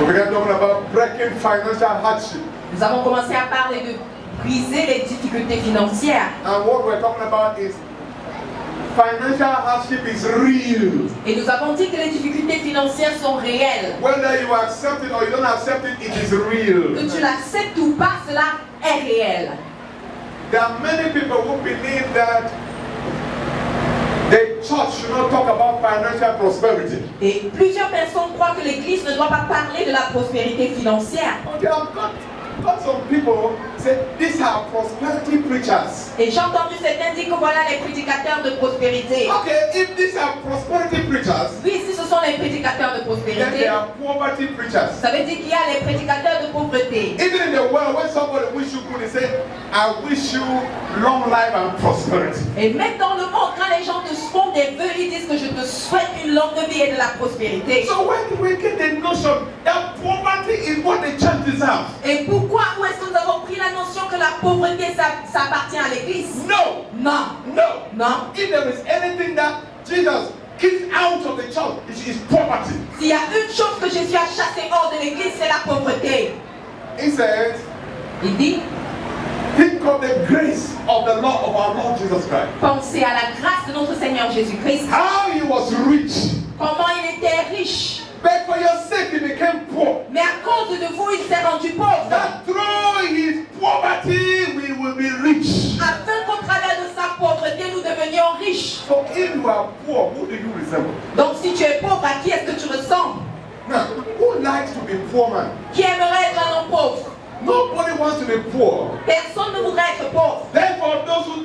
We began talking about breaking financial hardship. Nous avons commencé à parler de briser les difficultés financières. And what we're talking about is financial hardship is real. Et nous avons dit que les difficultés financières sont réelles. Whether you accept it or you don't accept it, it is real. Que tu l'acceptes ou pas, cela est réel. There are many people who believe that the church should not talk about financial prosperity. Et plusieurs personnes croient que l'Église ne doit pas parler de la prospérité financière. Okay, I've got some people say these are prosperity preachers. Et j'ai entendu certains dire que voilà les prédicateurs de prospérité. Okay, if these are prosperity preachers, Oui, si ce sont les prédicateurs de then prospérité, they are poverty preachers. ça veut dire qu'il y a les prédicateurs de pauvreté. Even in the world, when somebody wish you good, they say, I wish you long life and prosperity. Et même dans le monde, quand les gens te font des vœux, ils disent que je te souhaite une longue vie et de la prospérité. So when we get the notion that poverty is what the church deserves. Et pourquoi, où est-ce que nous avons pris la notion que la pauvreté, ça appartient à l'Église? No, Non, no. non. If there is anything that Jesus kicked out of the church, it is poverty. S'il y a une chose que Jésus a chassée hors de l'Église, c'est la pauvreté. He says, Il dit, think of the grace of the Lord of our Lord Jesus Christ. pensez à la grâce de notre Seigneur Jésus-Christ. How he was rich, Comment il était riche. but for your sake he became poor. Mais à cause de vous, il s'est rendu pauvre. That through his poverty we will be rich. Afin qu'au travers de sa pauvreté, nous devenions riches. So if you are poor, who do you resemble? Donc si tu es pauvre, à qui est-ce que tu ressembles? Now, who likes to be poor man? Qui aimerait être un homme pauvre? Nobody wants to be poor. Personne ne voudrait être pauvre. Therefore, those who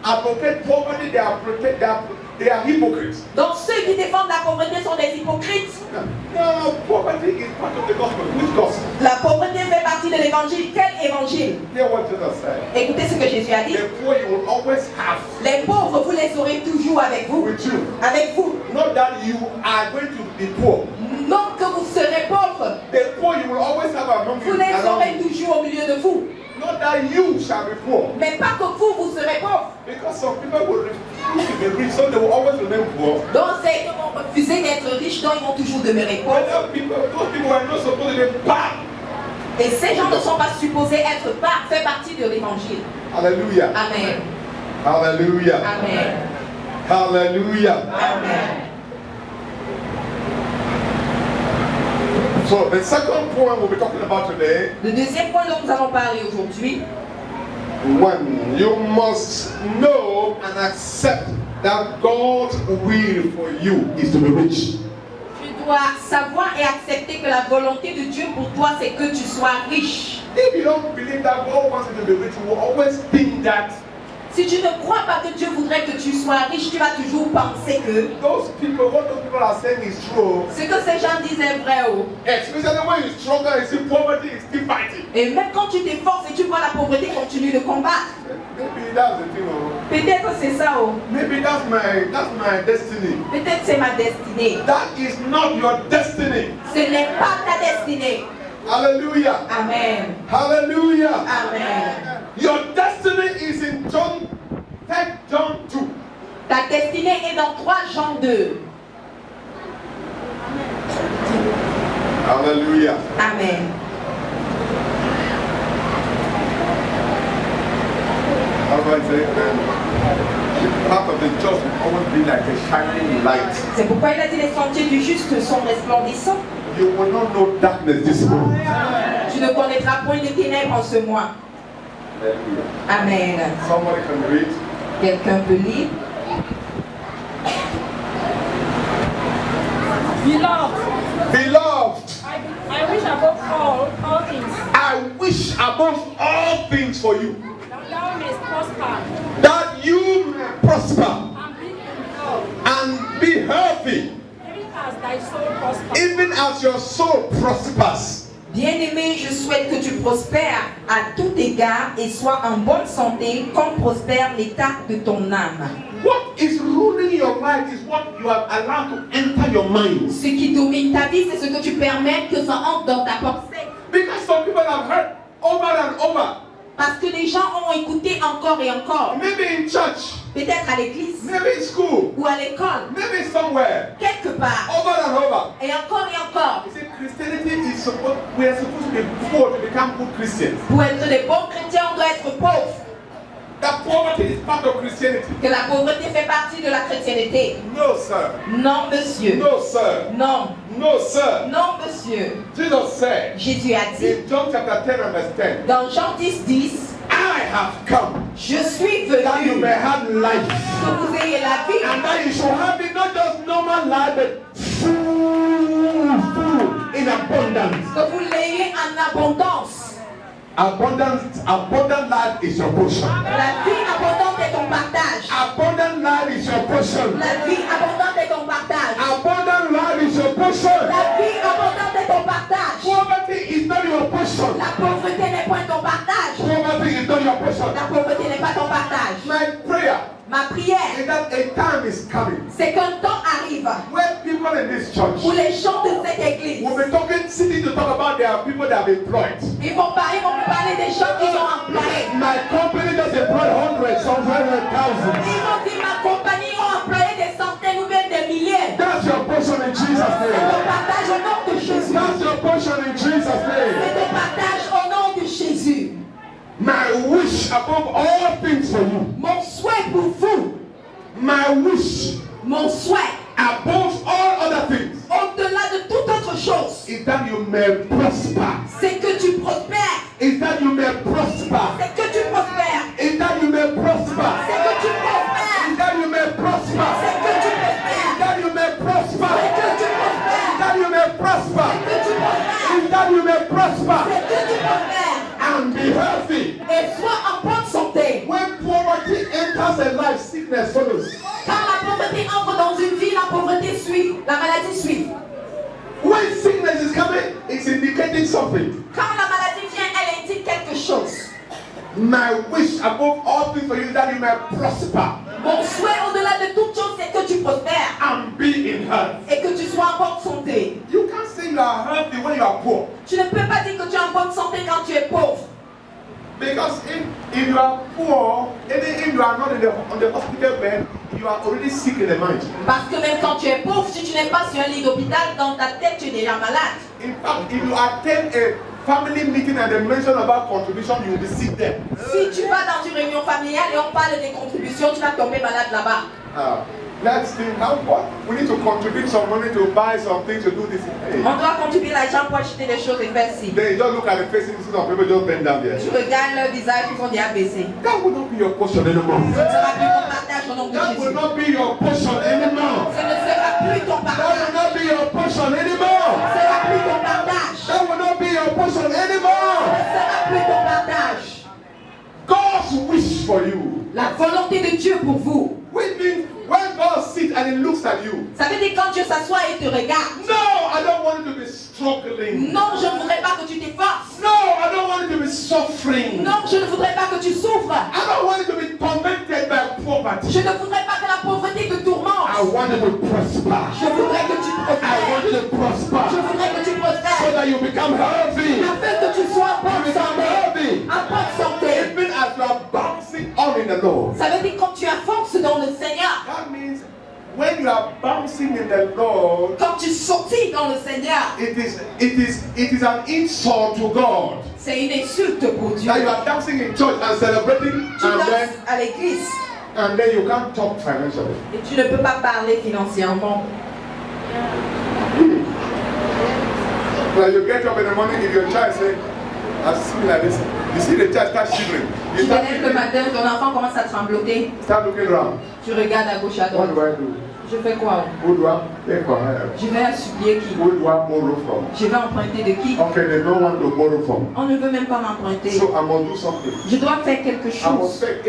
advocate poverty, they are hypocrites. Donc ceux qui défendent la pauvreté sont des hypocrites. No, poverty is part of the gospel. Which gospel? La pauvreté fait partie de l'évangile. Quel évangile? Hear what Jesus said. Écoutez ce que Jésus a dit. The poor you will always have Les pauvres, vous les aurez toujours avec vous. with you. Avec vous. Not that you are going to be poor. Non que vous serez pauvres. The poor you will always have among you. Vous les around aurez you. toujours au milieu de vous. Not that you shall be poor. Mais pas que vous, vous serez pauvres. Because some people will refuse to be rich, so they will always remain poor. Donc c'est qu'ils vont refuser d'être riches, donc ils vont toujours demeurer pauvres. Those people are not supposed to be bad. Et ces gens ne sont pas supposés être pas, fait partie de l'évangile. Hallelujah. Amen. Hallelujah. Amen. Hallelujah. Amen. So the second point we'll be talking about today, Le deuxième point dont nous allons parler aujourd'hui, one, you must know and accept that God's will for you is to be rich. tu dois savoir et accepter que la volonté de Dieu pour toi, c'est que tu sois riche. If you don't believe that God wants you to be rich, you will always think that Si tu ne crois pas que Dieu voudrait que tu sois riche, tu vas toujours penser que what those people are saying is true. ce que ces gens disent est vrai. Oh. Especially when you struggle and see poverty is still fighting. Et même quand tu t'efforces et tu vois la pauvreté, continue de combattre. Maybe that's the thing. Oh. Peut-être que c'est ça. Oh. Maybe that's my destiny. Peut-être c'est ma destinée. That is not your destiny. Ce n'est pas ta destinée. Hallelujah. Amen. Hallelujah. Amen. Your destiny is in John 2. Ta destinée est dans 3 Jean 2. Hallelujah. Amen. That's why I say, part of the church will always be like a shining light. C'est pourquoi il a dit les sentiers du juste sont resplendissants. You will not know darkness this morning. Tu ne connaîtras point de ténèbres en ce mois. Hallelujah. Amen. Somebody can read. Quelqu'un peut lire. Beloved, I wish above all things I wish above all things for you that thou mayest prosper that you may prosper and be in health, and be healthy, even as thy soul prospers. even as your soul prospers. Bien-aimé, je souhaite que tu prospères à tout égard et sois en bonne santé comme prospère l'état de ton âme. What is ruling your life is what you have allowed to enter your mind. Ce qui domine ta vie, c'est ce que tu permets que ça entre dans ta pensée. Because some people have heard over and over. Parce que les gens ont écouté encore et encore. Maybe in church, Peut-être à l'église maybe in school, ou à l'école, maybe somewhere, quelque part, over and over. et encore et encore. You say, Christianity is supposed, we are supposed to be poor to become good Christians. Pour être des bons chrétiens, on doit être pauvre. That poverty is part of Christianity. Que la pauvreté fait partie de la chrétienté. No, sir. Non, monsieur. No, sir. Non. No, sir. Non, monsieur. Jesus said Jésus a dit in John chapter 10 and verse 10, dans Jean 10, I have come je suis that you venu may have life. que vous ayez la vie. And that you should have it not just normal life, but full in abundance. Que vous l'ayez en abondance. Abundant life is your portion. La vie abondante est ton partage. Abundant life is your portion. La vie abondante est ton partage. Abundant life is your portion. La vie abondante est ton partage. Poverty is not your portion. La pauvreté n'est point ton partage. Poverty is not your portion. La pauvreté n'est pas ton partage. My prayer Ma prière, is that a time is coming c'est qu'un temps arrive where people in this church où les gens de cette église, will be sitting to talk about their people that have employed. ils vont me parler des gens qui sont employés. My company just employed hundreds, some thousands. Ils m'ont dit ma compagnie a employé des centaines ou même des milliers. That's your portion in Jesus' C'est name. ton partage au nom de Jésus. That's your portion in Jesus' name. C'est ton partage au nom de Jésus. My wish above all things for you. Mon souhait pour vous, My wish mon souhait, above all other things au-delà de toute autre chose, is that you may prosper. c'est que tu prospères. Is that you may prosper. C'est que tu prospères. Is that you may prosper. C'est que tu prospères. Is that you may prosper. C'est que tu prospères. Is that you may prosper. C'est que tu prospères. Is that you may prosper. C'est que tu prospères. Is that you may prosper C'est que tu prospères. and be healthy. Et sois en bonne santé. When poverty enters a life, sickness follows. Quand la pauvreté entre dans une vie, la pauvreté suit, la maladie suit. When sickness is coming, it's indicating something. Quand la maladie vient, elle indique quelque chose. My wish above all things for you is that you may prosper Mon souhait au-delà de toute chose, c'est que tu prospères and be in health. et que tu sois en bonne santé. You can't say you are healthy when you are poor. Tu ne peux pas dire que tu es en bonne santé quand tu es pauvre. Because if you are poor, even if you are not on the hospital bed, you are already sick in the mind. Parce que même quand tu es pauvre, si tu n'es pas sur un lit d'hôpital, dans ta tête, tu es déjà malade. In fact, if you attend a family meeting and they mention about contribution, you will be sick there. Si tu vas dans une réunion familiale et on parle des contributions, tu vas tomber malade là-bas. Let's think how what we need to contribute some money to buy some things to do this. Hey. On doit contribuer l'argent pour acheter des choses et faire ci. Then you just look at the faces of people just bend down there. Tu regardes leur visage, ils sont déjà baissés. That will not be your portion anymore. Ce ne sera plus ton partage au nom de That will Jésus. not be your portion anymore. Ce ne sera plus ton That will partage. not be your portion anymore. Ce ne sera plus ton partage. That will not be your portion Ce anymore. ne sera plus ton partage. God's wish for you. La volonté de Dieu pour vous. Which means when God sits and He looks at you. Ça veut dire quand Dieu s'assoit et te regarde. No, I don't want you to be struggling. Non, je ne voudrais pas que tu t'efforces. No, I don't want you to be suffering. Non, je ne voudrais pas que tu souffres. I don't want you to be tormented by poverty. Je ne voudrais pas que la pauvreté te I tourmente. want you to prosper. Je voudrais que tu I want prospères. you to prosper Je voudrais que tu so prospères. that you become healthy. Afin que tu sois en You bonne become santé. healthy. En bonne santé. Even as you are bouncing on in the Lord. Ça veut dire quand tu as force dans le Seigneur. That means when you are bouncing in the Lord, Quand tu sautilles dans le Seigneur. it is an insult to God. C'est une insulte pour Dieu. That you are dancing in church and celebrating Tu and danses à l'église then you can't talk financially. et tu ne peux pas parler financièrement. Like you get up in the morning, if your child say, I see like this, you see the child start shivering. Tu You te start, lèves le matin, ton enfant commence à trembloter. start looking around. Tu regardes à gauche, à What droite. do I do? Je fais quoi? Who do I pay for help? Je vais supplier qui? Who do I borrow from? Je vais emprunter de qui? Okay, there's no one to borrow from. On ne veut même pas m'emprunter. So I must do something. Je dois faire quelque I must chose. fake.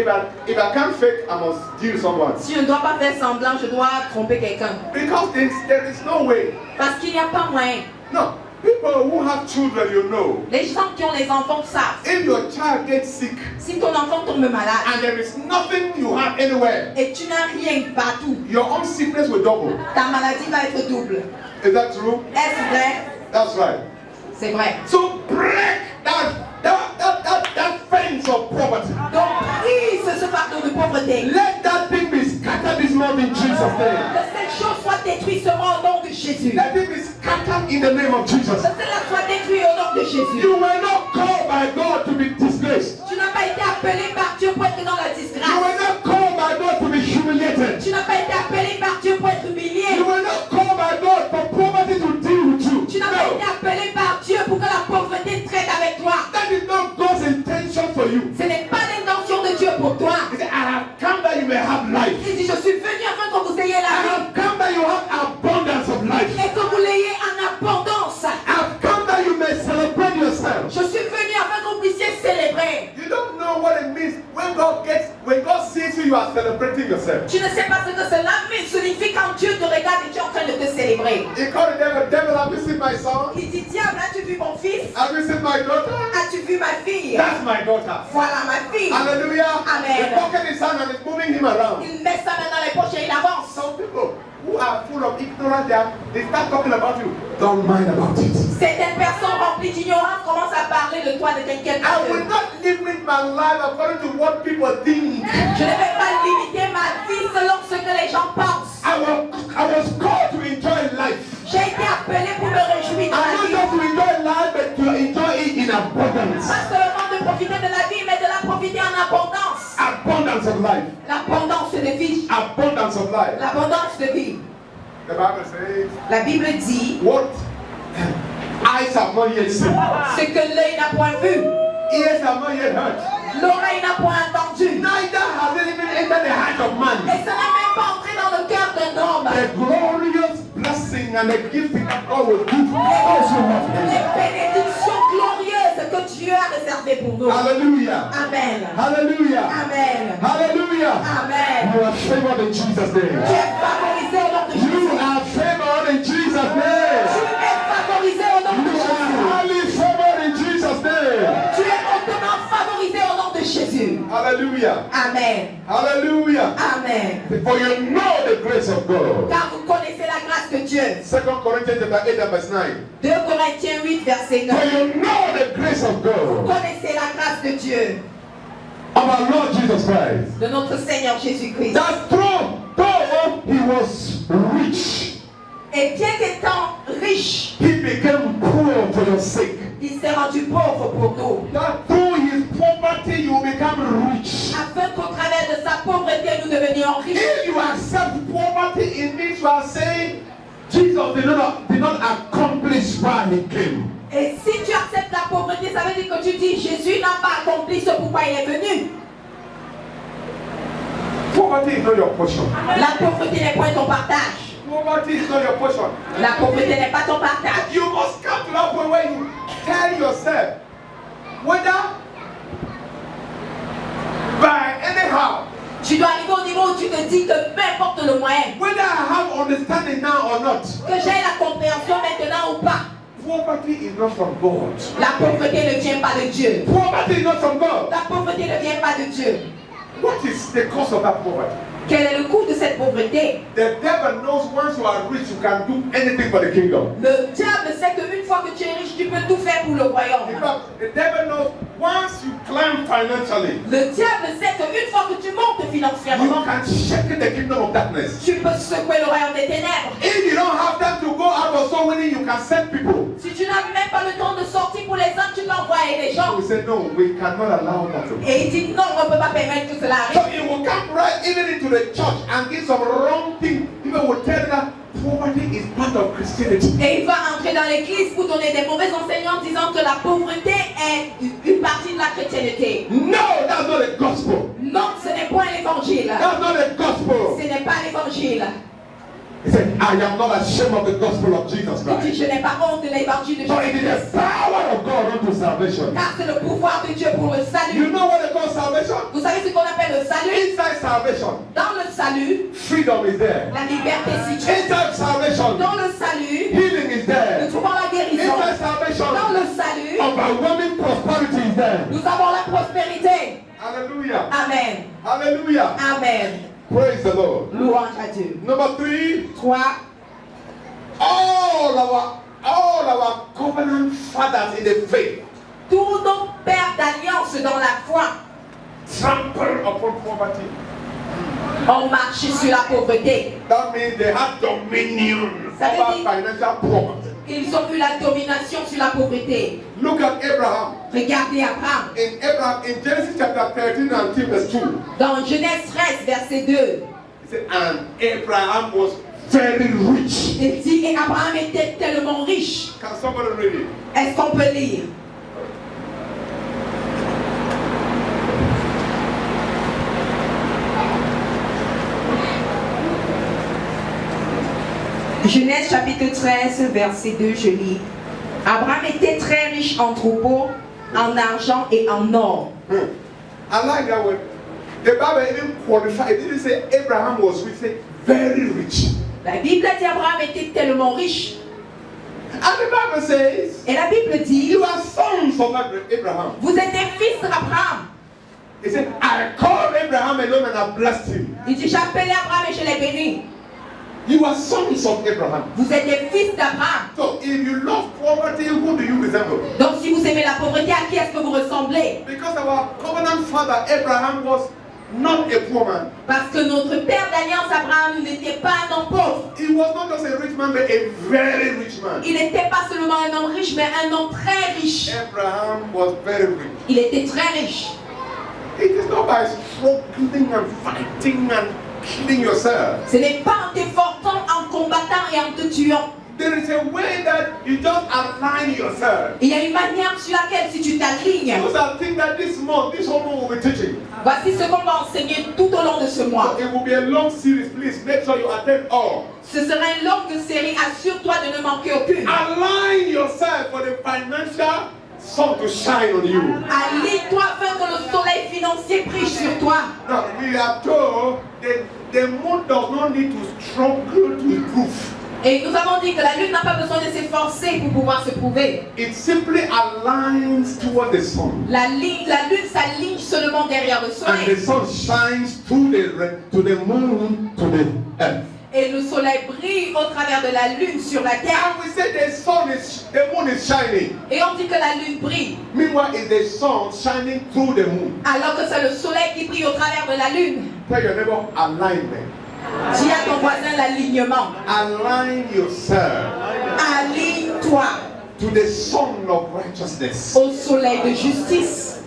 If I can't fake, I must deal someone. Si je ne dois pas faire semblant, je dois tromper quelqu'un. Because there is no way. Parce qu'il n'y a pas moyen. No. People who have children, you know, Les gens qui ont les enfants savent. if your child gets sick Si ton enfant tombe malade and there is nothing you have anywhere, et tu n'as rien partout, your own sickness will double. ta maladie va être double. Is that true? Est-ce vrai? That's right. C'est vrai. So break that fence of poverty. Donc brise ce fardeau de pauvreté. Let that thing be scattered this this month in Jesus' name. Que cette chose soit détruite seulement au nom de Jésus. Let it be scattered in the name of Jesus. Que cela soit détruit au nom de Jésus. You were not called by God to be disgraced. Tu n'as pas été appelé par Dieu pour être dans la You disgrâce. were not called by God to be humiliated. Tu n'as pas été appelé par Dieu pour être humilié. You were not called by God for poverty to deal with you. Tu n'as pas été appelé par Dieu pour que la pauvreté traite avec toi. That is not God's intention for you. Ce n'est pas l'intention de Dieu pour toi. He said, I have come that you may have life. Il dit, je suis venu afin que vous ayez I la vie have come that you have abundance of life. et que vous l'ayez en abondance. I have come that you may celebrate yourself. Je suis venu afin que vous puissiez célébrer. You don't know what it means when God sees you, you are celebrating yourself. Tu ne sais pas ce que cela signifie quand Dieu te regarde et tu es en train de te célébrer. He called the devil, have you seen my son? Il dit, diable, as-tu vu mon fils? Have you seen my daughter? As-tu vu ma fille? That's my daughter. Voilà ma fille. Hallelujah. Amen. He's pocket his hand and is moving him around. Il met sa main dans les poches et il avance. Some people who are full of ignorance, they start talking about you. Don't mind about it. Certaines personnes remplies d'ignorance commencent à parler de toi, de quelqu'un I will d'autre. not limit my life according to what people think. Je ne vais pas limiter ma vie selon ce que les gens pensent. I was called to enjoy life. J'ai été appelé pour me réjouir dans And la not vie. just to enjoy life, but to enjoy it in abundance. Pas seulement de profiter de la vie, mais de la profiter en abondance. Abundance of life. L'abondance de vie. Abundance of life. L'abondance de vie. The Bible says, La Bible dit what eyes have not yet seen, ce que l'œil n'a point vu, ears have not yet heard, l'oreille n'a point entendu, neither has it even entered the heart of et man. ça n'a même pas entré dans le cœur d'un homme. The glorious blessing and the gifting that God will do for those who love Les Him. bénédictions glorieuses que Dieu a réservées pour nous. Hallelujah. Amen. Hallelujah. Amen. Hallelujah. Amen. You are favored in Jesus' name. Tu es favorisé au nom de You Jésus. are favored in Jesus' Tu name. es favorisé au nom de You are Jésus. highly favored in Jesus' name. Tu es hautement favorisé au nom de Jésus. Hallelujah. Amen. Hallelujah. Amen. For you know the grace of God. Car vous connaissez la grâce de Dieu. 2 Corinthians chapter 8 and verse 9. 2 Corinthiens 8, verset 9. For you know the grace of God. Connaissez la grâce de Dieu, Of our Lord Jesus Christ. de notre Seigneur Jésus-Christ. That though he was rich, Et bien qu'étant riche, he became poor for your sake. il s'est rendu pauvre pour nous. That through his poverty you become rich. Afin qu'au travers de sa pauvreté, nous devenions riches. If you accept poverty, it means you are saying Jesus did not accomplish why he came. Et si tu acceptes la pauvreté, ça veut dire que tu dis Jésus n'a pas accompli ce pourquoi il est venu. Poverty is not your portion. La pauvreté n'est point ton partage. Poverty is not your portion. La pauvreté n'est pas ton partage. You must come to that point where you tell yourself whether by anyhow, Tu dois arriver au niveau où tu te dis que peu importe le moyen, whether I have understanding now or not, que j'ai la compréhension maintenant ou pas, poverty is not from God. la pauvreté ne vient pas de Dieu. Poverty is not from God. La pauvreté ne vient pas de Dieu. What is the cause of that poverty? Quel est le coût de cette pauvreté? The devil knows once you are rich, you can do anything for the kingdom. Le diable sait qu'une fois que tu es riche, tu peux tout faire pour le royaume. In fact, the devil knows once you climb financially, Le diable sait qu'une fois que tu montes you financièrement, can shake the kingdom of darkness. tu peux secouer le royaume des ténèbres. If you don't have time to go out of soul winning, you can send people. Si tu n'as même pas le temps de sortir pour les hommes, tu peux envoyer les gens. We say, no, we cannot allow that to happen. Et il dit non, on ne peut pas permettre que cela So arrive. it will come right even into the church and give some wrong thing. People will tell you that poverty is part of Christianity. Et il va entrer dans l'église pour donner des mauvais enseignements disant que la pauvreté est une partie de la chrétienté. No, that's not the gospel. Non, ce n'est pas l'évangile. That's not the gospel. Ce n'est pas l'évangile. He said, I am not ashamed of the gospel of Jesus Il dit, Christ. je n'ai pas honte de l'évangile de So it is Jésus-Christ. the power of God unto salvation. Car c'est le pouvoir de Dieu pour le You salut. know what they call salvation? Vous savez ce qu'on appelle le salut? Inside salvation, Dans le salut, freedom is there. la liberté est située. Inside salvation, Dans le salut, healing is nous there. trouvons la guérison. Inside salvation, Dans le salut, overwhelming prosperity is there. nous avons la prospérité. Hallelujah. Amen. Hallelujah. Amen. Praise the Lord. Louange à Dieu. Number 3, 3. all our covenant fathers in the faith Tous nos pères d'alliance dans la foi trample upon poverty. ont marché sur la pauvreté. That means they had dominion Ça veut over dire- financial poverty. Ils ont eu la domination sur la pauvreté. Look at Abraham. Regardez Abraham. In Genesis chapter 13 and 2 verse 2, Dans Genèse 13, verset 2, it said, and Abraham was very rich. il dit, et Abraham était tellement riche. Can somebody read it? Est-ce qu'on peut lire? Genèse chapitre 13, verset 2, je lis. Abraham était très riche en troupeaux, en argent et en or. I like that word. The Bible even qualified. It didn't say Abraham was rich, it said very rich. La Bible dit Abraham était tellement riche. And the Bible says, Et la Bible dit, you are sons of Abraham. vous êtes des fils d'Abraham. He said, I called Abraham alone and I blessed him. Il dit, j'ai appelé Abraham et je l'ai béni. You are sons of Abraham. Vous êtes des fils d'Abraham. So if you love poverty, who do you resemble? Donc si vous aimez la pauvreté, à qui est-ce que vous ressemblez? Because our covenant father Abraham was not a poor man. Parce que notre père d'alliance Abraham n'était pas un homme pauvre. He was not just a rich man, but a very rich man. Il n'était pas seulement un homme riche, mais un homme très riche. Abraham was very rich. Il était très riche. It is not by struggling and fighting and killing yourself. Ce n'est pas en t'efforçant, en combattant et en te tuant. There is a way that you just align yourself. Il y a une manière sur laquelle si tu t'alignes, Those are things that this whole month will be teaching. voici ce qu'on va enseigner tout au long de ce mois. So it will be a long series. Please make sure you attend all. Ce sera une longue série, assure-toi de ne manquer aucune. Align yourself for the financial sun to shine on you. Aligne-toi afin que le soleil financier brille sur toi. Now we are told that the moon does not need to struggle to improve. Et nous avons dit que la lune n'a pas besoin de s'efforcer pour pouvoir se prouver. It simply aligns toward the sun. La lune s'aligne seulement derrière le And the soleil. sun shines to the moon, to the earth. Et le soleil brille au travers de la lune sur la terre. And we say the moon is shining. Et on dit que la lune brille. Meanwhile, it's the sun shining through the moon. Alors que c'est le soleil qui brille au travers de la lune. Tell your neighbor, alignment. Dis à ton voisin l'alignement. Align yourself Aligne-toi to the sun of righteousness. au soleil de justice.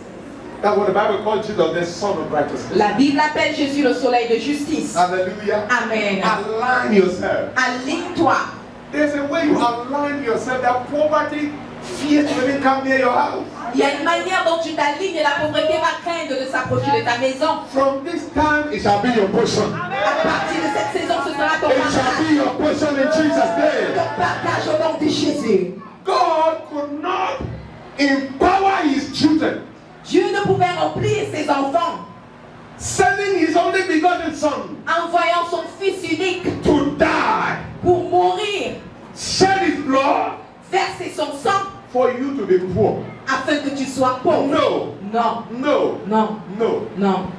That's what the Bible calls Jesus, the son of righteousness. La Bible appelle Jésus le soleil de justice. Hallelujah. Amen. Align yourself. Aligne-toi. There's a way you align yourself that poverty fears to even come near your house. Il y a une manière dont tu t'alignes et la pauvreté va craindre de s'approcher de ta maison. From this time, it shall be your portion. À partir de cette saison, ce sera ton It shall partage. be your portion in Jesus' name. Ton partage au nom de Jésus. God could not empower his children, Dieu ne pouvait remplir ses enfants sending his only begotten son envoyant son fils unique to die, pour mourir, shed his blood verser son sang for you to be poor. afin que tu sois pauvre. No, Non, no, non, no. non.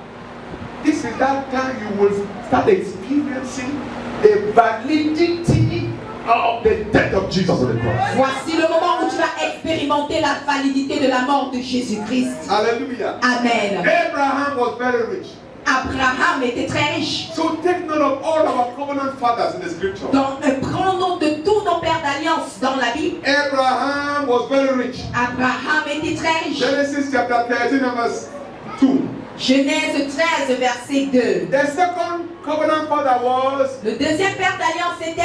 This is that time you will start experiencing the validity of the death of Jesus on the cross. Voici le moment où tu vas expérimenter la validité de la mort de Jésus-Christ. Hallelujah. Amen. Abraham was very rich. Abraham était très riche. So take note of all our covenant fathers in the scripture. Donc, prends note de tous nos pères d'alliance dans la Bible. Abraham was very rich. Abraham était très riche. Genesis chapter 13 and verse 2. Genèse 13, verset 2. The second covenant father was, Le deuxième père d'alliance était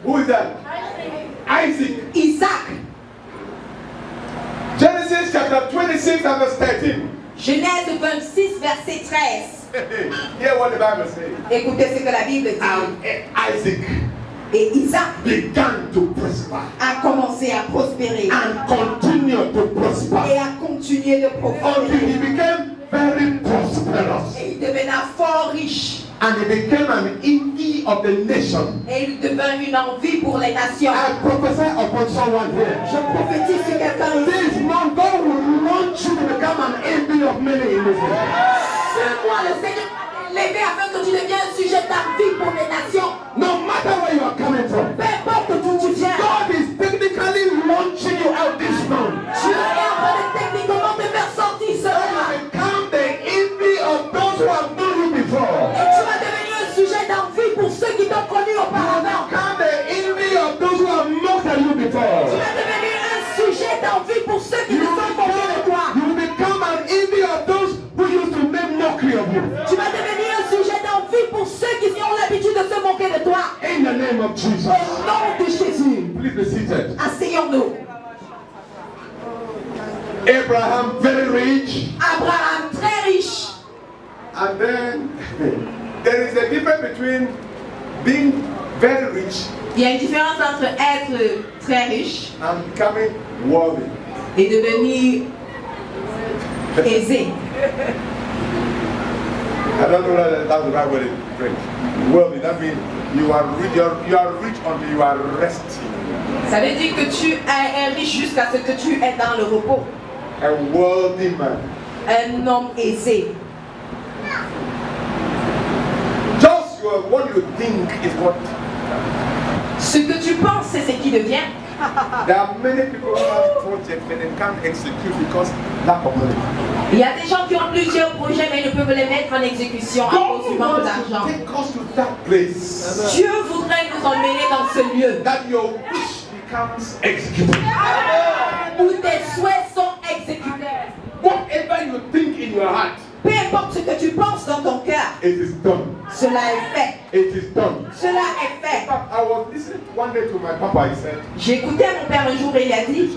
who is that? Isaac. Isaac. Genesis chapter 26 and verse 13. Genèse 26, verset 13. Hear what the Bible says. Écoutez ce que la Bible dit. And Isaac Et Isaac began to prosper a commencé à prospérer and continued to et prosper a continué de until prospérer. he became very prosperous. Et il devena fort riche. And he became an envy of the nation. Et il devint une envie pour les nations. I prophesy upon someone here. Je prophétise sur quelqu'un ici. This month, God will launch you to become an envy of many in this nation. Ce mois, le Seigneur va t'élever afin que tu deviennes un sujet d'envie pour les nations. No matter where you are coming from, Peu importe d'où tu viens. God is technically launching you out this month. Dieu est en train de techniquement te faire sortir ce mois. Become the envy of those who have known you before. name of Jesus. Au nom de Jésus. Please be seated. Asseyons-nous. Abraham, very rich. Abraham, très riche. And then there is a difference between being very rich Il y a une différence entre être très riche and becoming worthy. et devenir aisé. I don't know whether that's the right word in French. Worthy, that means you are rich, you are rich until you are resting. Ça veut dire que tu es riche jusqu'à ce que tu es dans le repos. A worthy man. Un homme aisé. Just what you think is what. Ce que tu penses, c'est ce qui devient. There are many people who have projects but they can't execute because lack of money. Il y a des gens qui ont plusieurs projets mais ils ne peuvent les mettre en exécution à cause du manque God wants to d'argent. take us to that place Dieu voudrait nous emmener dans ce lieu that your wish becomes executed. où tes souhaits sont exécutés. Whatever you think in your heart, Peu importe ce que tu penses dans ton cœur, it is done. cela est fait. It is done. Cela est In fait. fact, I was listening one day to my papa. He said, J'ai écouté mon père un jour et il a dit,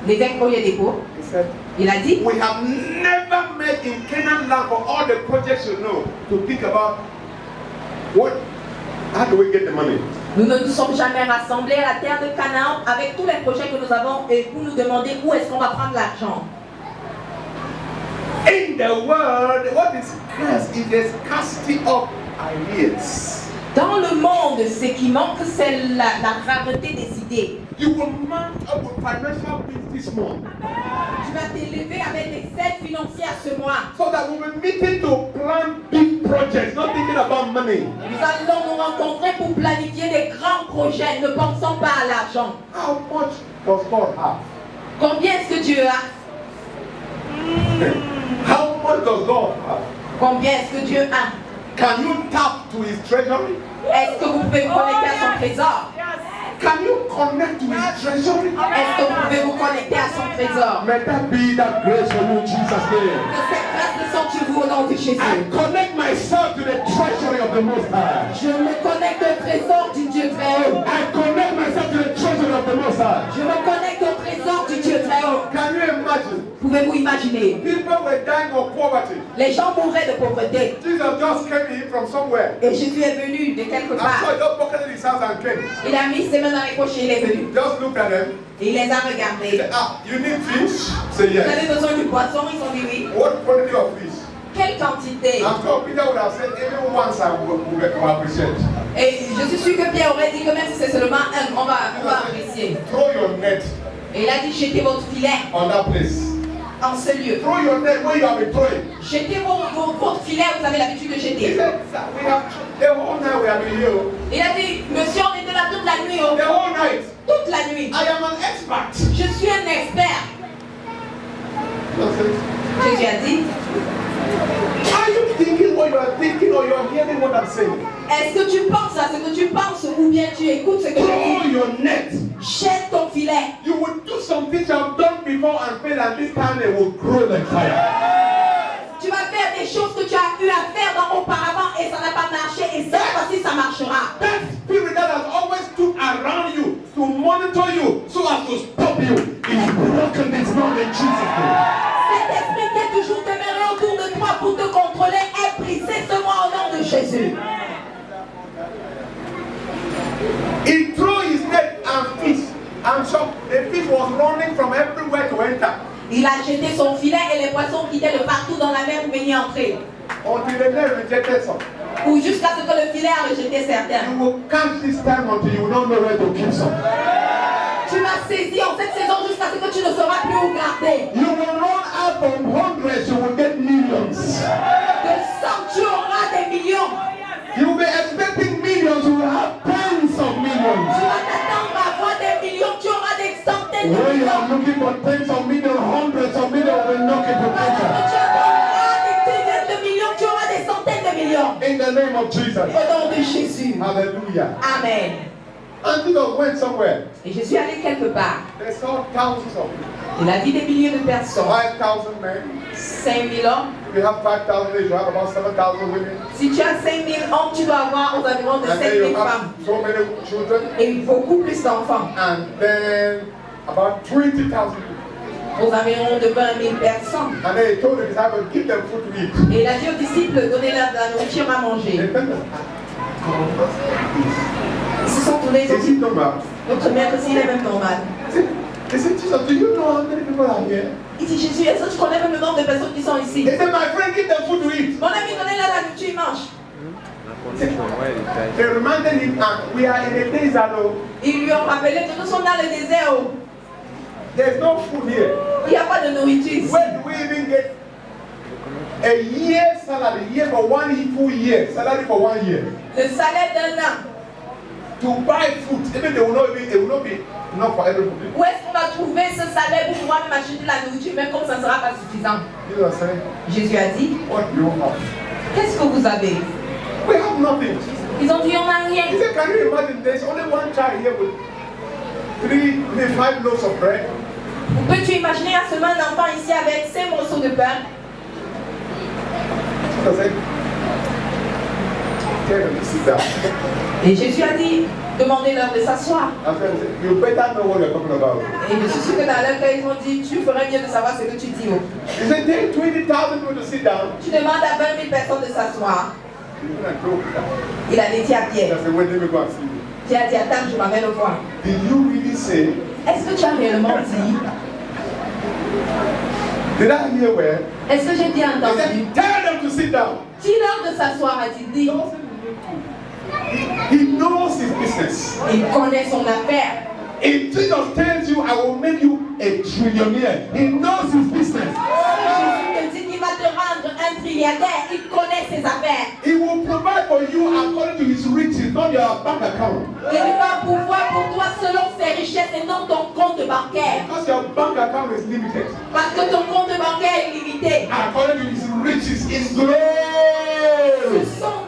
l'évêque Oyedepo, he said, il a dit, we have never met in Canaan land for all the projects you know to think about how do we get the money? nous ne nous sommes jamais rassemblés à la terre de Canaan avec tous les projets que nous avons et pour nous demander où est-ce qu'on va prendre l'argent. In the world, what is scarce is the scarcity of ideas. Dans le monde, ce qui manque, c'est la rareté des idées. You will mount up with financial things this month, Tu vas t'élever avec des aides financières ce mois. so that we will meeting to plan big projects, not thinking about money. Nous allons nous rencontrer pour planifier des grands projets, ne pensons pas à l'argent. How much does God have? Combien est-ce que Dieu a? How much does God have? Combien est-ce que Dieu a? Can you tap to His treasury? Est-ce que vous pouvez vous connecter à son trésor? Can you connect to His treasury? Est-ce que vous pouvez vous connecter à son trésor? May that be that grace for you, in Jesus' name. Que cette grâce descende sur vous au nom de Jésus. I connect myself to the treasury of the Most High. Je me connecte au trésor du Dieu très haut. I connect myself to the treasury of the Most High. Je me connecte au trésor du Dieu très haut. Can you imagine? Pouvez-vous imaginer? People were dying of poverty. Les gens mouraient de pauvreté. Jesus just came in from somewhere. Et Jésus est venu de quelque I'm part. sure he just pocketed his hands and came. Il a mis ses mains dans les poches et il est venu. Just looked at them. Et il les a He regardés. said, you need fish? Say Vous yes. avez besoin du poisson? Ils ont dit oui. What quantity of fish? Quelle quantité? I'm sure Peter would have said, even once I will appreciate. Et je suis sûr que Pierre aurait dit que même si c'est seulement un, on va apprécier. Throw your net Et il a dit jetez votre filet on that place. en ce lieu. Throw your net where you have been throwing. Jetez votre filet, vous avez l'habitude de He jeter. said, "Sir, we have the whole night we have been here. Il a dit, monsieur, on était là toute la nuit. The whole night. Toute la nuit. I am an expert. Je suis un expert. Jesus said, Jésus a dit, are you thinking what you are thinking or you are hearing what I'm saying? est-ce que tu penses à ce que tu penses ou bien tu écoutes ce que je Throw dis? your net. Jette ton filet. You will do some things you have done before and fail, and this time they will grow like fire. Tu vas faire des choses que tu as eu à faire auparavant et ça n'a pas marché et cette fois-ci ça marchera. That spirit that has always stood around you to monitor you so as to stop you is broken this morning in Jesus' name. Cet esprit qui est toujours demeuré autour de toi pour te contrôler est brisé ce mois au nom de Jésus. He threw his net and fish, and so the fish was running from everywhere to enter. Il a jeté son filet et les poissons quittaient de partout dans la mer pour venir entrer. Until the net rejected some. Ou jusqu'à ce que le filet a rejeté certains. You will catch this time until you will not know where to keep some. Tu vas saisir en cette saison jusqu'à ce que tu ne sauras plus où garder. You will run out from hundreds, you will get millions. De 100, tu auras des millions. You will be expecting millions, you will have tens of Tu millions. vas t'attendre à avoir des millions, tu auras des centaines de When you are millions. looking for tens of millions, hundreds of millions will knock it to Pendant que enter. tu auras des dizaines de millions, tu auras des centaines de millions. In the name of Jesus. Au nom de Jésus. Hallelujah. Amen. And Jesus went somewhere. Et je suis allé quelque part. They saw thousands of people. Il a vu des milliers de personnes. 5,000 men. 5000 hommes. If you have 5,000 men, you have about 7,000 women. Si tu as 5000 hommes, tu dois avoir aux environs de And then you 5000 have femmes. so many children. Et beaucoup plus d'enfants. And then about 20,000 people. Aux environs de 20 000 personnes. And then he told the disciples, give them food to eat. Et il a dit aux disciples, donnez-leur de la nourriture à They manger. tell them, Ils se sont tournés, ils ont is dit, it normal? notre mère aussi, il est même normal. They said, Jesus, do you know how many people are here? Il dit, Jésus, est-ce que tu connais même le nombre de personnes qui sont ici? They said, my friend, give them food to eat. Mon ami, donnez-leur la nourriture, ils mangent. They reminded him, we are in a desert. Ils lui ont rappelé que nous sommes dans le désert. Oh. There's no food here. Il n'y a pas de nourriture ici. Where do we even get a year's salary? Year for 1 full year. Salary for 1 year. Le salaire d'un an. To buy food. Even they will not be enough for everybody. Où est-ce qu'on va trouver ce salaire pour pouvoir même acheter la nourriture, même comme ça ne sera pas suffisant? Jesus said, Jésus a dit, what do you have? qu'est-ce que vous avez? We have nothing. Ils ont dit, on n'a rien. He said, can you imagine there's only one child here with 5 loaves of bread? Peux-tu imaginer à seulement un enfant ici avec 5 morceaux de pain? Jesus said, tell them to sit down. Et Jésus a dit, demandez-leur de s'asseoir. And then he said, you better know what you're talking about. Et je suis sûr que dans leur cas, ils ont dit, tu ferais mieux de savoir ce que tu dis. Oh. He said, take 20,000 people to sit down. Tu demandes à 20 000 personnes de s'asseoir. You're going to joke that. Il a dit, à I Pierre. said, wait, let me go and see you. Pierre a dit, attends, je m'amène au voir. Did you really say? Est-ce que tu as réellement dit? Did I hear well? Est-ce que j'ai bien He entendu? said, tell them to sit down. Dis-leur de s'asseoir, a-t-il dit. He knows his business. Il connaît son affaire. If Jesus tells you, I will make you a trillionaire, he knows his business. Jésus te dit qu'il va te rendre un trilliardaire. Il connaît ses affaires. He will provide for you according to his riches, not your bank account. Il va pouvoir pour toi selon ses richesses et non ton compte bancaire. Because your bank account is limited. Parce que ton compte bancaire est limité. According to his riches in glory.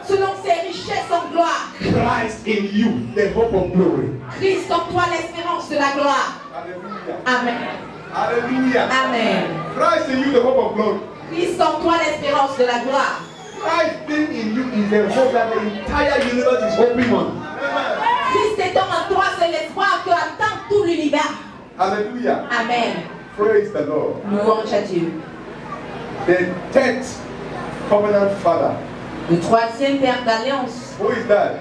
Selon ses richesses en gloire. Christ in you, the hope of glory. Christ en toi, l'espérance de la gloire. Hallelujah. Amen. Hallelujah. Amen. Christ in you, the hope of glory. Christ en toi, l'espérance de la gloire. Christ being in you is the hope that the entire universe is hoping on. Christ étant en toi, c'est l'espoir que attend tout l'univers. Hallelujah. Amen. Praise the Lord. Louange à Dieu. The 10th covenant father. Le troisième père d'alliance. Who is that?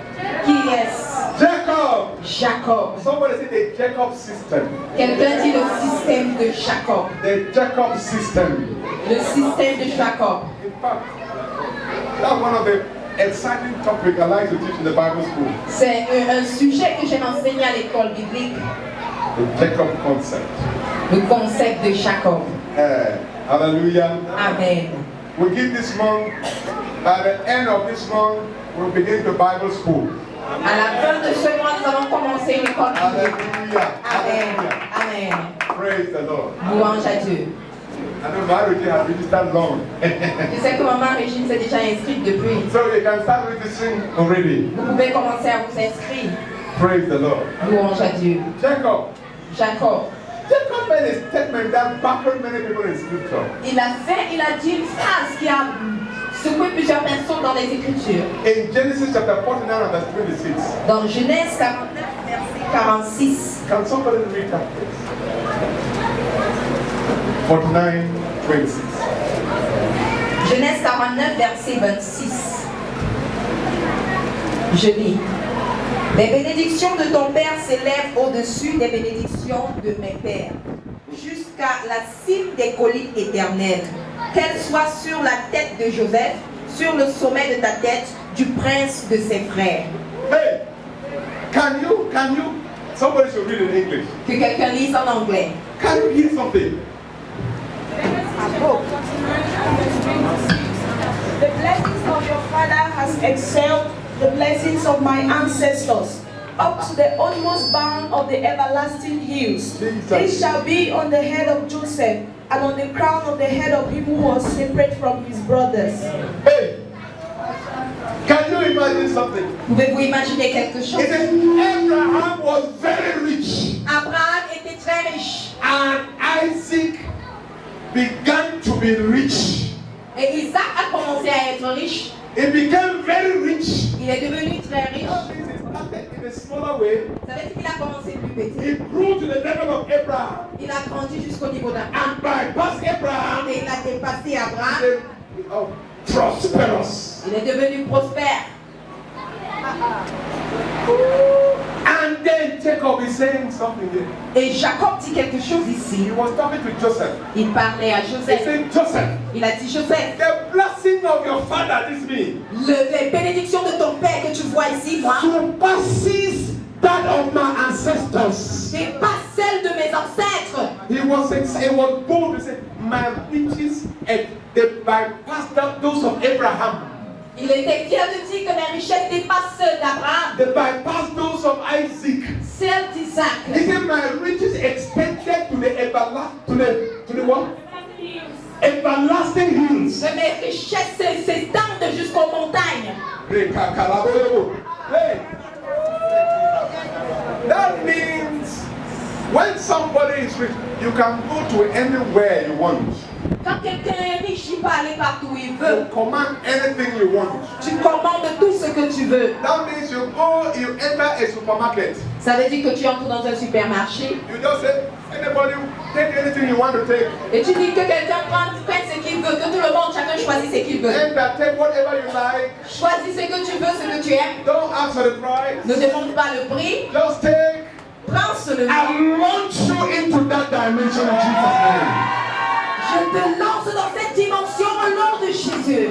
Qui est-ce? Jacob. Jacob. Somebody say the Jacob system. Quelqu'un dit le système de Jacob. The Jacob system. Le système de Jacob. In fact, that's one of the exciting topics I like to teach in the Bible school. C'est un sujet que j'aime enseigner à l'école biblique. The Jacob concept. Le concept de Jacob. Hallelujah. Amen. We give this month, at the end of this month, we'll begin the Bible school. À la fin de ce mois, nous allons commencer l'école biblique. Hallelujah. Amen. Hallelujah. Amen. Praise the Lord. Louange à Dieu. I know Marriage has registered long. Je sais que maman Régine s'est déjà inscrite depuis. So you can start registering already. Vous pouvez commencer à vous inscrire. Praise the Lord. Louange à Dieu. Jacob. Jacob. Jacob made a statement that baffled many people in scripture. Il a dit une phrase qui a secoué plusieurs personnes dans les Écritures. In Genesis chapter 49 and verse 26. Dans Genèse 49, verset 46. Can somebody read that please? 49, 26. Genèse 49, verset 26. Je lis. Les bénédictions de ton Père s'élèvent au-dessus des bénédictions de mes pères, jusqu'à la cime des collines éternelles. Qu'elles soient sur la tête de Joseph, sur le sommet de ta tête, du prince de ses frères. Hey, can you, somebody should read in English. Que quelqu'un lise en anglais. Can you hear something? The blessings of your father has excelled the blessings of my ancestors, up to the utmost bound of the everlasting hills. They shall be on the head of Joseph, and on the crown of the head of him who was separate from his brothers. Hey, can you imagine something? Pouvez-vous imaginer quelque chose? It says Abraham was very rich. Abraham était très riche. And Isaac began to be rich. Et Isaac a commencé à être riche. He became very rich. Il est devenu très riche. He started in a smaller way. Ça veut dire qu'il a commencé plus petit. He grew to the level of Abraham Il a grandi jusqu'au niveau d'Abraham. and bypassed Abraham. Et il a dépassé Abraham. Became, prosperous. Il est devenu prospère. And then Jacob is saying something here. Et Jacob dit quelque chose ici. He was talking to Joseph. Il parlait à He Joseph. said, Joseph, Il a dit, Joseph, the blessing of your father, this me, les bénédictions de ton père que tu vois ici, moi, surpasses that of my ancestors. c'est pas celle de mes ancêtres. He was bold to say, my riches and they bypassed those of Abraham. Il était fier de dire que mes richesses dépassent celles d'Abraham, They bypassed those of Isaac. celles d'Isaac. He said, my riches extended to the to the what? Everlasting hills. Que mes richesses s'étendent jusqu'aux montagnes. Hey. That means when somebody is rich, you can go to anywhere you want. Quand quelqu'un est riche, il peut aller partout où il You veut. command anything you want. Tu commandes tout ce que tu veux. That means you enter a supermarket. Ça veut dire que tu entres dans un supermarché You just say, anybody take anything you want to take. et tu dis que quelqu'un prenne ce qu'il veut, que tout le monde, chacun choisit ce qu'il veut. Enter, take whatever you like. Choisis ce que tu veux, ce que tu aimes. Don't ask for the price. Ne demande pas le prix. Just take Prends seulement. and launch you into that dimension in Jesus' name. Je te lance dans cette dimension au nom de Jésus.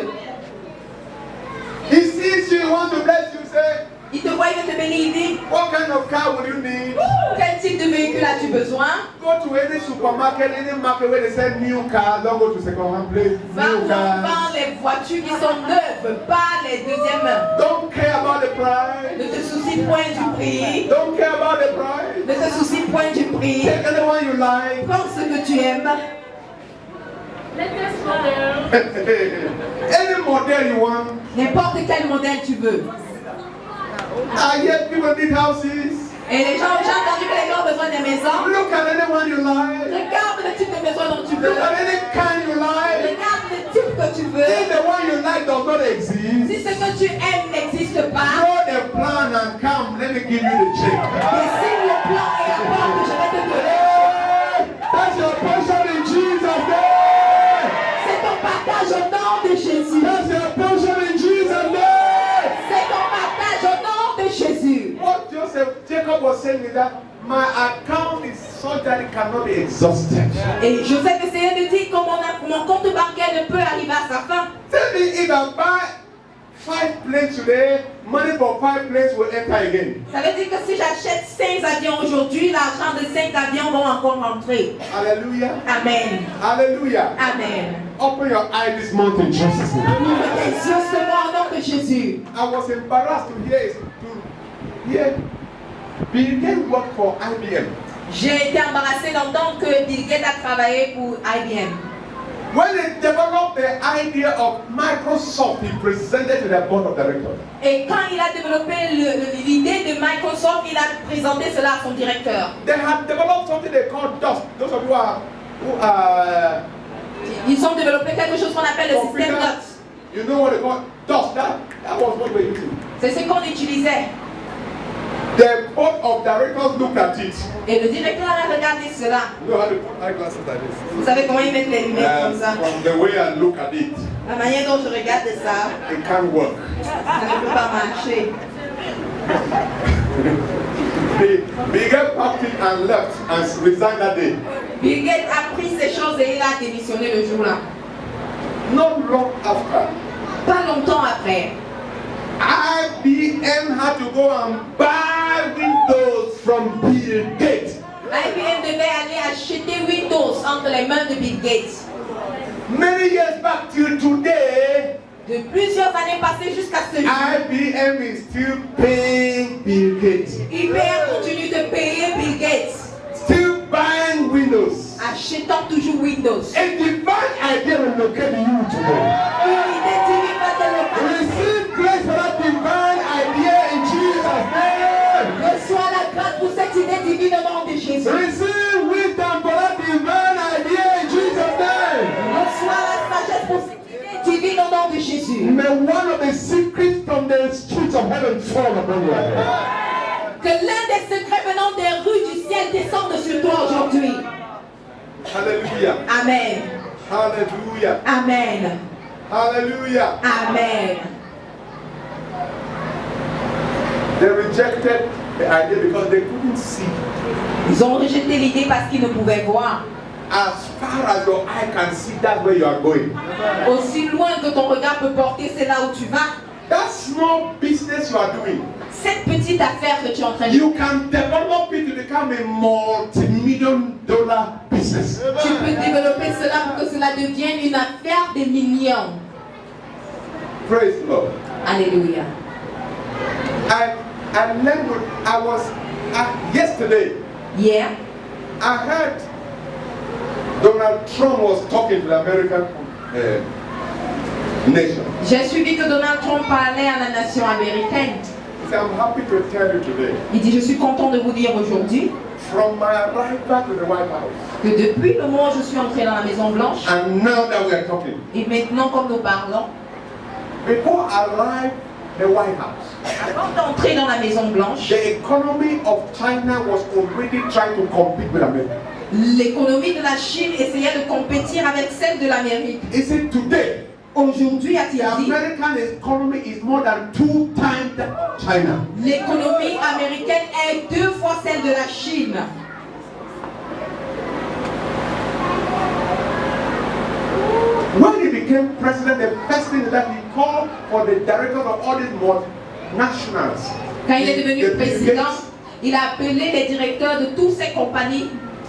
He sees you, he wants to bless you, say, Il te voit, il veut te bénir, il dit, what kind of car will you need? quel type de véhicule as-tu besoin? Go to any supermarket, any market where they sell new cars, don't go to second-hand place. Va New où on cars. vend les voitures qui sont neuves, pas les deuxièmes mains. Don't care about the price. Ne te soucie point du prix. Don't care about the price. Ne te soucie point du prix. Take anyone you like. Prends ce que tu aimes. Any model you want. N'importe quel modèle tu veux. I hear people need houses. Et les gens, j'ai entendu que les gens ont besoin des maisons. Look at anyone you like. Regarde le type de maison dont tu veux. Look at any kind you like. Regarde le type que tu veux. If the one you like does not exist, Si ce que tu aimes n'existe pas, draw the plan and come. Let me give you the check. dessine le plan et apporte que je vais te donner. Hey, that's your portion in Jesus' name. C'est ton partage au nom de Jésus. That's your portion in Jesus' name. C'est ton partage au nom de Jésus. What Jacob was saying is that my account is such that it cannot be exhausted. Et Joseph essayait de dire que mon compte bancaire ne peut arriver à sa fin. Tell me if I buy 5 planes today, money for 5 planes will enter again. Ça veut dire que si j'achète 5 avions aujourd'hui, l'argent de 5 avions vont encore rentrer. Hallelujah. Amen. Hallelujah. Amen. Open your eye this month in Jesus' name. Ouvre tes yeux ce mois au nom de Jésus. I was embarrassed to hear Bill Gates worked for IBM. J'ai été embarrassée d'entendre que Bill Gates a travaillé pour IBM. When they developed the idea of Microsoft, he presented to the board of directors. Et quand il a développé l'idée de Microsoft, il a présenté cela à son directeur. They had developed something they call DOS. Those of you who Ils ont développé quelque chose qu'on appelle le système DOS. you know what they call DOS. That was what we were using. C'est ce qu'on utilisait. The board of directors looked at it. Et le directeur a regardé cela. You know how to put eyeglasses like this. Vous savez comment ils mettent les lunettes comme ça? From the way I look at it, La manière dont je regarde ça, it can't work. ça ne peut pas marcher. Bill Gates packed it and left and resigned that day. Bill Gates a pris ces choses et il a démissionné le jour-là. Not long after, Pas longtemps après, IBM had to go and buy Windows from Bill Gates. IBM devait aller acheter Windows entre les mains de Bill Gates. Many years back till today, De plusieurs années passées jusqu'à ce jour, IBM is still paying Bill Gates, IBM continue de payer Bill Gates, still buying Windows. achetant toujours Windows. A divine idea will locate you today. Une idée divine va te le Receive grace for that divine idea in Jesus' name. Reçois la grâce pour cette idée divine au nom de Jésus. Receive May one of the secrets from the streets of heaven fall upon your head. Que l'un des secrets venant des rues du ciel descende sur toi aujourd'hui. Hallelujah. Amen. Hallelujah. Amen. Hallelujah. Amen. They rejected the idea because they couldn't see. Ils ont rejeté l'idée parce qu'ils ne pouvaient voir. As far as your eye can see, that's where you are going. Aussi loin que ton regard peut porter, c'est là où tu vas. That small business you are doing, Cette petite affaire que tu es en train de you can develop it to become a multi-million-dollar business. Tu peux développer cela pour que cela devienne une affaire des millions. Praise the Lord. Alléluia. I learned what I was yesterday. Hier, I heard Donald Trump was talking to the American nation. j'ai suivi que Donald Trump parlait à la nation américaine. He said, I'm happy to tell you today, Il dit, je suis content de vous dire aujourd'hui from my arrival to the White House, que depuis le moment où je suis entré dans la Maison Blanche, and now that we are talking, et maintenant comme nous parlons, before I arrived the White House, avant d'entrer dans la Maison Blanche, the economy of China was already trying to compete with America. l'économie de la Chine essayait de compétir avec celle de l'Amérique. He said today, Aujourd'hui, a-t-il the dit, American economy is more than 2 times that of China. l'économie américaine est 2 fois celle de la Chine. When he became president, the first thing that he called for the directors of all these multinationals. Quand il est devenu the Bill président, Gates, il a appelé les directeurs de toutes ces compagnies.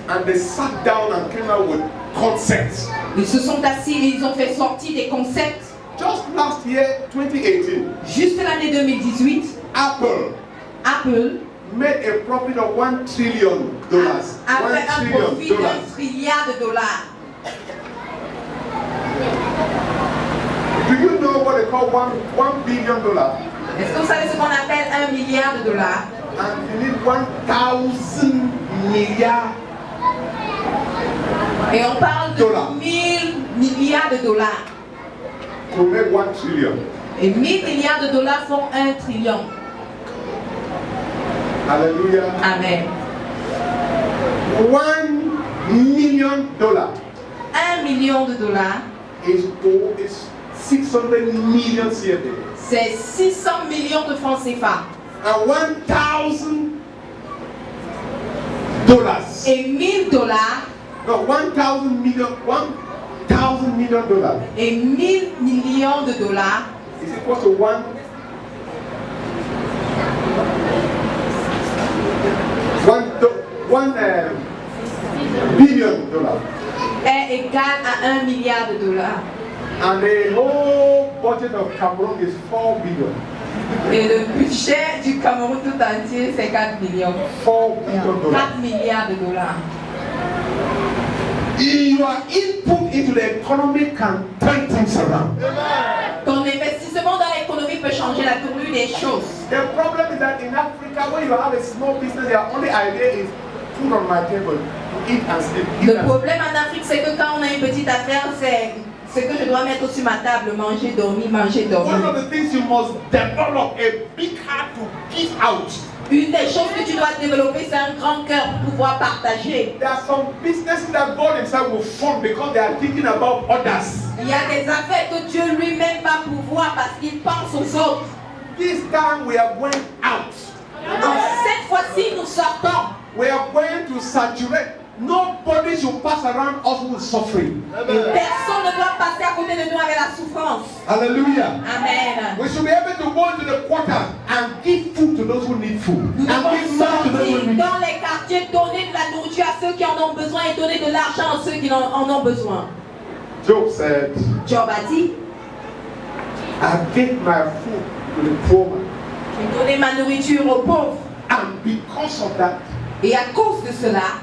and they sat down and came out with concepts. Ils se sont assis et ils ont fait sortir des concepts. Just last year, 2018, Juste l'année 2018, Apple Apple made a profit of $1 trillion. a fait un profit d'1 trilliard de dollars. Do you know what they call $1 billion? Est-ce que vous savez ce qu'on appelle 1 milliard de dollars? And you need 1,000 milliards. Et on parle de Dollars. 1000 milliards de dollars. To make 1 trillion. Et 1000 milliards de dollars font 1 trillion. Hallelujah. Amen. $1 million 1 million de dollars, is 600 million CFA. c'est 600 millions de francs CFA. And $1,000 Et 1000 dollars, no, 1,000 million dollars et 1000 millions de dollars, is equal to $1 billion. est égal à 1 milliard de dollars. And the whole budget of Cameroon is 4 billion. Et le budget du Cameroun tout entier, c'est 4 millions. 4 billion 4 milliards de dollars. Your input into the economy can turn things around. Ton investissement dans l'économie peut changer la tournure des choses. The problem is that in Africa, when you have a small business, your only idea is food on my table, to eat and sleep. Le problème en Afrique, c'est que quand on a une petite affaire, c'est ce que je dois mettre sur ma table, manger, dormir, manger, dormir. One of the things you must develop a big heart to give out. Une des choses que tu dois développer, c'est un grand cœur pour pouvoir partager. There are some businesses that God Himself will fund because they are thinking about others. Il y a des affaires que Dieu lui-même va pouvoir parce qu'il pense aux autres. This time we are going out. Donc cette fois-ci, nous sortons. We are going to saturate. Nobody should pass around us with suffering. Personne ne doit passer à côté de nous avec la souffrance. Hallelujah. Amen. We should be able to go into the quarters and give food to those who need food. Nous And give money to those who devons need. dans les quartiers donner de la nourriture à ceux qui en ont besoin et donner de l'argent à ceux qui en ont besoin. Job said, Job a dit, I gave my food to the poor man. j'ai donné ma nourriture aux pauvres. And because of that, Et à cause de cela,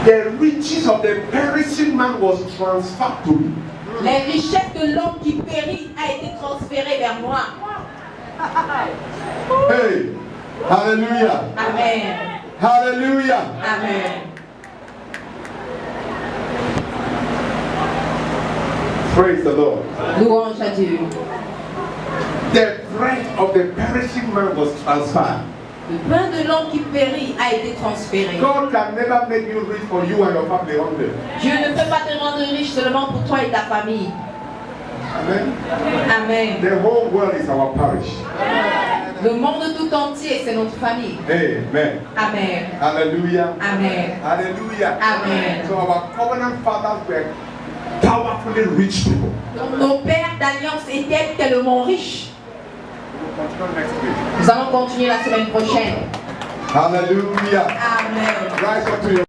the riches of the perishing man was transferred to me. les richesses de l'homme qui périt a été transférée vers moi. Hey, hallelujah. Amen. Hallelujah. Amen. Praise the Lord. Louange à Dieu. The bread of the perishing man was transferred. Le pain de l'homme qui périt a été transféré. God can never make you rich for you and your family only. Dieu ne peut pas te rendre riche seulement pour toi et ta famille. Amen. Amen. The whole world is our parish. Le monde tout entier, c'est notre famille. Amen. Amen. Hallelujah. Amen. Hallelujah. Amen. So our covenant fathers were powerfully rich people. Donc, nos pères d'alliance étaient tellement riches. We'll continue next week. Nous allons continuer la semaine prochaine. Hallelujah. Amen. Rise up to your